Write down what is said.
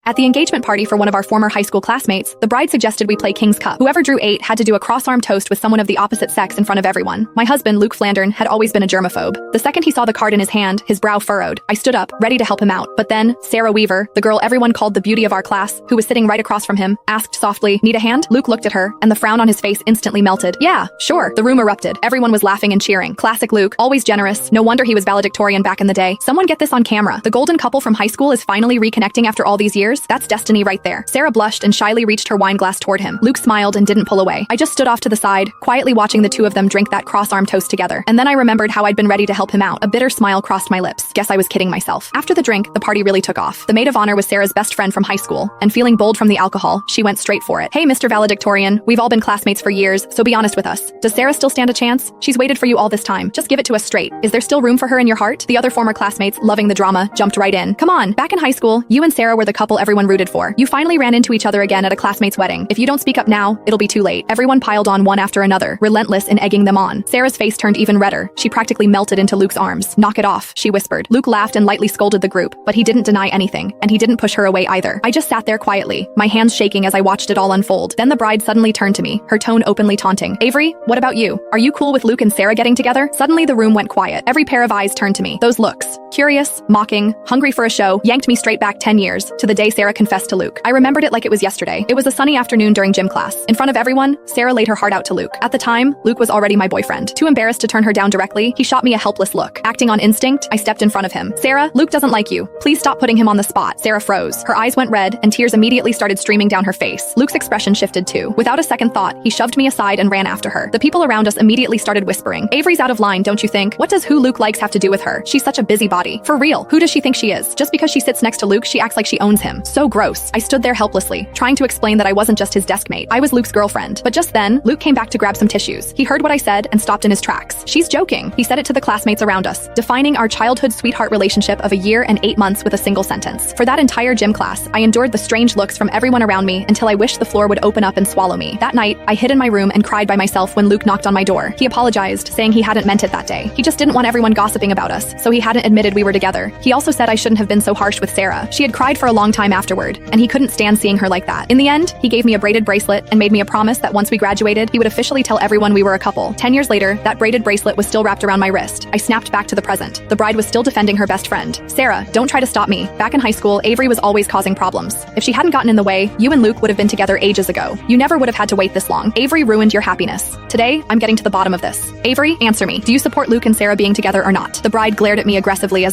At the engagement party for one of our former high school classmates, the bride suggested we play King's Cup. Whoever drew 8 had to do a cross-arm toast with someone of the opposite sex in front of everyone. My husband, Luke Flandern, had always been a germaphobe. The second he saw the card in his hand, his brow furrowed. I stood up, ready to help him out. But then, Sarah Weaver, the girl everyone called the beauty of our class, who was sitting right across from him, asked softly, "Need a hand?" Luke looked at her, and the frown on his face instantly melted. "Yeah, sure." The room erupted. Everyone was laughing and cheering. Classic Luke, always generous. No wonder he was valedictorian back in the day. Someone get this on camera. The golden couple from high school is finally reconnecting after all these years. That's destiny right there. Sarah blushed and shyly reached her wine glass toward him. Luke smiled and didn't pull away. I just stood off to the side, quietly watching the two of them drink that cross-arm toast together. And then I remembered how I'd been ready to help him out. A bitter smile crossed my lips. Guess I was kidding myself. After the drink, the party really took off. The maid of honor was Sarah's best friend from high school, and feeling bold from the alcohol, she went straight for it. "Hey, Mr. Valedictorian, we've all been classmates for years, so be honest with us. Does Sarah still stand a chance? She's waited for you all this time. Just give it to us straight. Is there still room for her in your heart?" The other former classmates, loving the drama, jumped right in. "Come on, back in high school, you and Sarah were the couple everyone rooted for. You finally ran into each other again at a classmate's wedding. If you don't speak up now, it'll be too late." Everyone piled on one after another, relentless in egging them on. Sarah's face turned even redder. She practically melted into Luke's arms. "Knock it off," she whispered. Luke laughed and lightly scolded the group, but he didn't deny anything, and he didn't push her away either. I just sat there quietly, my hands shaking as I watched it all unfold. Then the bride suddenly turned to me, her tone openly taunting. "Avery, what about you? Are you cool with Luke and Sarah getting together?" Suddenly the room went quiet. Every pair of eyes turned to me. Those looks, curious, mocking, hungry for a show, yanked me straight back 10 years, to the day Sarah confessed to Luke. I remembered it like it was yesterday. It was a sunny afternoon during gym class. In front of everyone, Sarah laid her heart out to Luke. At the time, Luke was already my boyfriend. Too embarrassed to turn her down directly, he shot me a helpless look. Acting on instinct, I stepped in front of him. "Sarah, Luke doesn't like you. Please stop putting him on the spot." Sarah froze. Her eyes went red, and tears immediately started streaming down her face. Luke's expression shifted too. Without a second thought, he shoved me aside and ran after her. The people around us immediately started whispering, "Avery's out of line, don't you think? What does who Luke likes have to do with her? She's such a busybody. For real, who does she think she is? Just because she sits next to Luke, she acts like she owns him. So gross." I stood there helplessly, trying to explain that I wasn't just his desk mate. I was Luke's girlfriend. But just then, Luke came back to grab some tissues. He heard what I said and stopped in his tracks. "She's joking." He said it to the classmates around us, defining our childhood sweetheart relationship of a year and 8 months with a single sentence. For that entire gym class, I endured the strange looks from everyone around me until I wished the floor would open up and swallow me. That night, I hid in my room and cried by myself when Luke knocked on my door. He apologized, saying he hadn't meant it that day. He just didn't want everyone gossiping about us, so he hadn't admitted we were together. He also said I shouldn't have been so harsh with Sarah. She had cried for a long time afterward, and he couldn't stand seeing her like that. In the end, he gave me a braided bracelet and made me a promise that once we graduated, he would officially tell everyone we were a couple. 10 years later, that braided bracelet was still wrapped around my wrist. I snapped back to the present. The bride was still defending her best friend. "Sarah, don't try to stop me. Back in high school, Avery was always causing problems. If she hadn't gotten in the way, you and Luke would have been together ages ago. You never would have had to wait this long. Avery ruined your happiness. Today, I'm getting to the bottom of this. Avery, answer me. Do you support Luke and Sarah being together or not?" The bride glared at me aggressively as